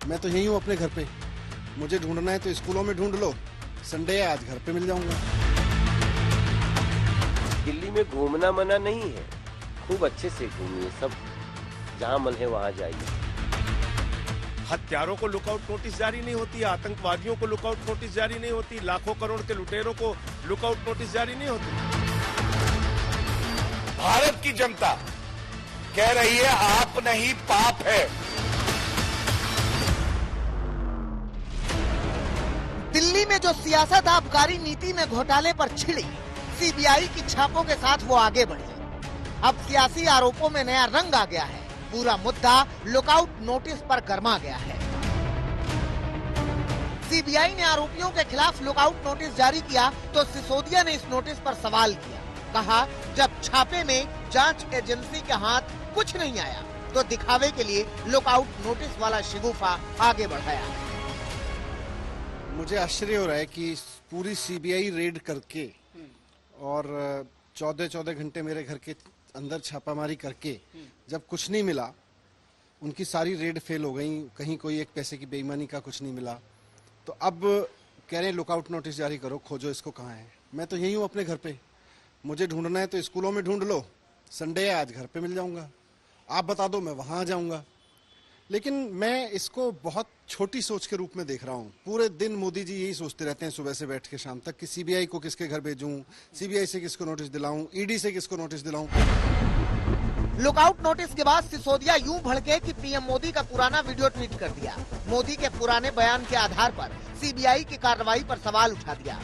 मैं तो यही हूँ अपने घर पे। मुझे ढूंढना है तो स्कूलों में ढूंढ लो, संडे है आज घर पे मिल जाऊंगा। दिल्ली में घूमना मना नहीं है, खूब अच्छे से घूमिए, सब जहां मन है वहां जाइए। हत्यारों को लुकआउट नोटिस जारी नहीं होती, आतंकवादियों को लुकआउट नोटिस जारी नहीं होती, लाखों करोड़ के लुटेरों को लुकआउट नोटिस जारी नहीं होती। भारत की जनता कह रही है आप नहीं पाप है। दिल्ली में जो सियासत आबकारी नीति में घोटाले पर छिड़ी, सीबीआई की छापों के साथ वो आगे बढ़ी। अब सियासी आरोपों में नया रंग आ गया है। पूरा मुद्दा लुकआउट नोटिस पर गरमा गया है। सीबीआई ने आरोपियों के खिलाफ लुकआउट नोटिस जारी किया तो सिसोदिया ने इस नोटिस पर सवाल किया। कहा, जब छापे में जांच एजेंसी के हाथ कुछ नहीं आया तो दिखावे के लिए लुकआउट नोटिस वाला शिगुफा आगे बढ़ाया। मुझे आश्चर्य हो रहा है कि पूरी सीबीआई रेड करके और 14 घंटे मेरे घर के अंदर छापामारी करके जब कुछ नहीं मिला, उनकी सारी रेड फेल हो गई, कहीं कोई एक पैसे की बेईमानी का कुछ नहीं मिला, तो अब कह रहे हैं लुकआउट नोटिस जारी करो, खोजो इसको कहाँ है। मैं तो यही हूँ अपने घर पे। मुझे ढूंढना है तो स्कूलों में ढूंढ लो, संडे है आज घर पे मिल जाऊंगा। आप बता दो, मैं वहां आ जाऊंगा। लेकिन मैं इसको बहुत छोटी सोच के रूप में देख रहा हूँ। पूरे दिन मोदी जी यही सोचते रहते हैं सुबह से बैठ के शाम तक कि सीबीआई को किसके घर भेजूं, सीबीआई से किसको नोटिस दिलाऊं, ईडी से किसको नोटिस दिलाऊं। लुकआउट नोटिस के बाद सिसोदिया यूं भड़के कि पीएम मोदी का पुराना वीडियो ट्वीट कर दिया। मोदी के पुराने बयान के आधार पर सीबीआई की कार्रवाई पर सवाल उठा दिया।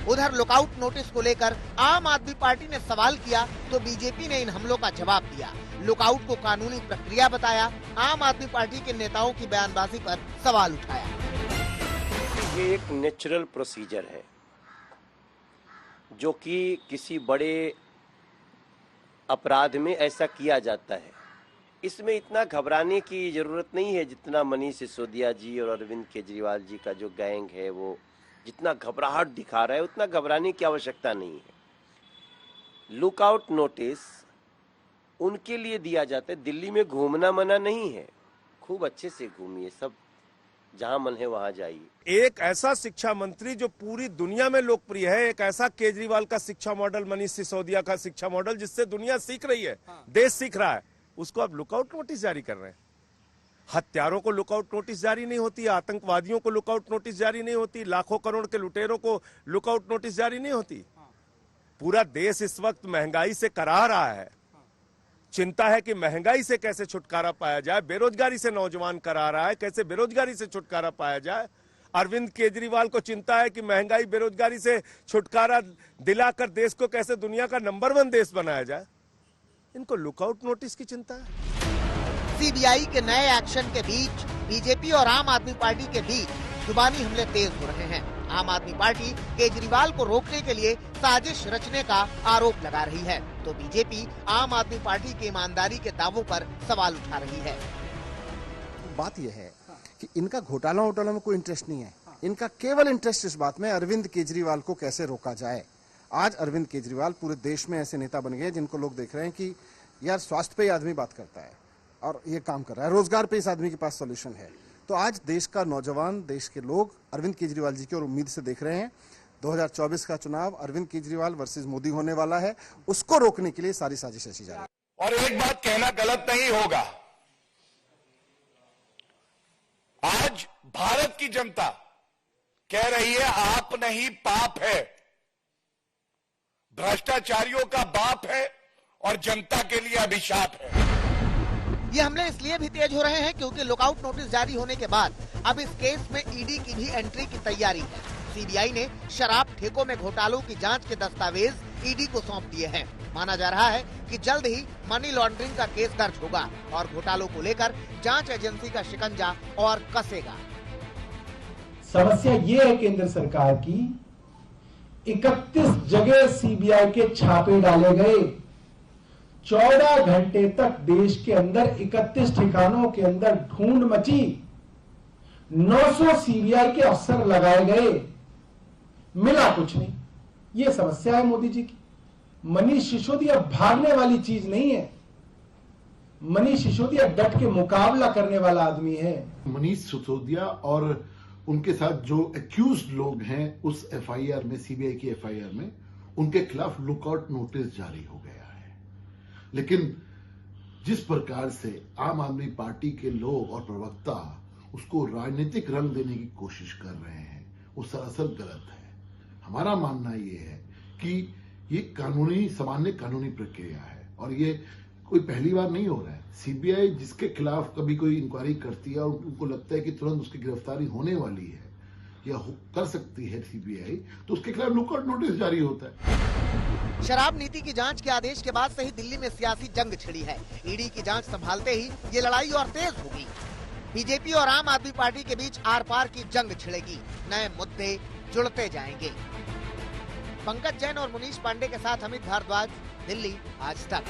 उधर लुकआउट नोटिस को लेकर आम आदमी पार्टी ने सवाल किया तो बीजेपी ने इन हमलों का जवाब दिया। लुकआउट को कानूनी प्रक्रिया बताया। आम आदमी पार्टी के नेताओं की बयानबाजी पर सवाल उठाया। ये एक नेचुरल प्रोसीजर है जो कि किसी बड़े अपराध में ऐसा किया जाता है। इसमें इतना घबराने की जरूरत नहीं है जितना मनीष सिसोदिया जी और अरविंद केजरीवाल जी का जो गैंग है वो जितना घबराहट दिखा रहा है, उतना घबराने की आवश्यकता नहीं है। लुकआउट नोटिस उनके लिए दिया जाता है, दिल्ली में घूमना मना नहीं है, खूब अच्छे से घूमिए, सब जहां मन है वहां जाइए। एक ऐसा शिक्षा मंत्री जो पूरी दुनिया में लोकप्रिय है, एक ऐसा केजरीवाल का शिक्षा मॉडल, मनीष सिसोदिया का शिक्षा मॉडल जिससे दुनिया सीख रही है, देश सीख रहा है, उसको अब लुकआउट नोटिस जारी कर रहे हैं। हत्यारों को लुकआउट नोटिस जारी नहीं होती, आतंकवादियों को लुकआउट नोटिस जारी नहीं होती, लाखों करोड़ के लुटेरों को लुकआउट नोटिस जारी नहीं होती। पूरा देश इस वक्त महंगाई से करा रहा है। चिंता है कि महंगाई से कैसे छुटकारा पाया जाए, बेरोजगारी से नौजवान करा रहा है, कैसे बेरोजगारी से छुटकारा पाया जाए। अरविंद केजरीवाल को चिंता है कि महंगाई बेरोजगारी से छुटकारा दिलाकर देश को कैसे दुनिया का नंबर 1 देश बनाया जाए। इनको लुकआउट नोटिस की चिंता है। सीबीआई के नए एक्शन के बीच बीजेपी और आम आदमी पार्टी के बीच जुबानी हमले तेज हो रहे हैं। आम आदमी पार्टी केजरीवाल को रोकने के लिए साजिश रचने का आरोप लगा रही है, तो बीजेपी आम आदमी पार्टी की ईमानदारी के दावों पर सवाल उठा रही है। बात यह है कि इनका घोटाला वोटाला में कोई इंटरेस्ट नहीं है। इनका केवल इंटरेस्ट इस बात में अरविंद केजरीवाल को कैसे रोका जाए। आज अरविंद केजरीवाल पूरे देश में ऐसे नेता बन गए जिनको लोग देख रहे हैं कि यार स्वास्थ्य पे आदमी बात करता है और ये काम कर रहा है, रोजगार पे इस आदमी के पास सॉल्यूशन है। तो आज देश का नौजवान, देश के लोग अरविंद केजरीवाल जी की ओर उम्मीद से देख रहे हैं। 2024 का चुनाव अरविंद केजरीवाल वर्सेस मोदी होने वाला है, उसको रोकने के लिए सारी साजिश रची जा रही है। और एक बात कहना गलत नहीं होगा, आज भारत की जनता कह रही है आप नहीं पाप है, भ्रष्टाचारियों का बाप है और जनता के लिए अभिशाप है। ये हमले इसलिए भी तेज हो रहे हैं क्योंकि लुकआउट नोटिस जारी होने के बाद अब इस केस में ईडी की भी एंट्री की तैयारी है। सीबीआई ने शराब ठेकों में घोटालों की जांच के दस्तावेज ईडी को सौंप दिए हैं। माना जा रहा है कि जल्द ही मनी लॉन्ड्रिंग का केस दर्ज होगा और घोटालों को लेकर जांच एजेंसी का शिकंजा और कसेगा। समस्या ये है केंद्र सरकार की, 31 जगह सीबीआई के छापे डाले गए। 14 घंटे तक देश के अंदर 31 ठिकानों के अंदर ढूंढ मची। 900 सीबीआई के अफसर लगाए गए, मिला कुछ नहीं। ये समस्या है मोदी जी की। मनीष सिसोदिया भागने वाली चीज नहीं है। मनीष सिसोदिया डट के मुकाबला करने वाला आदमी है। मनीष सिसोदिया और उनके साथ जो एक्यूज्ड लोग हैं उस एफआईआर में, सीबीआई की एफआईआर में, उनके खिलाफ लुकआउट नोटिस जारी हो गया है। लेकिन जिस प्रकार से आम आदमी पार्टी के लोग और प्रवक्ता उसको राजनीतिक रंग देने की कोशिश कर रहे हैं, वो सरासर गलत है। हमारा मानना ये है कि ये कानूनी, सामान्य कानूनी प्रक्रिया है और ये कोई पहली बार नहीं हो रहा है। सीबीआई जिसके खिलाफ कभी कोई इंक्वायरी करती है और उनको लगता है कि तुरंत उसकी गिरफ्तारी होने वाली है या कर सकती है सीबीआई, तो उसके खिलाफ लुकआउट नोटिस जारी होता है। शराब नीति की जांच के आदेश के बाद से ही दिल्ली में सियासी जंग छिड़ी है। ईडी की जांच संभालते ही ये लड़ाई और तेज होगी। बीजेपी और आम आदमी पार्टी के बीच आर पार की जंग छिड़ेगी, नए मुद्दे जुड़ते जाएंगे। पंकज जैन और मुनीश पांडे के साथ अमित भारद्वाज, दिल्ली आज तक।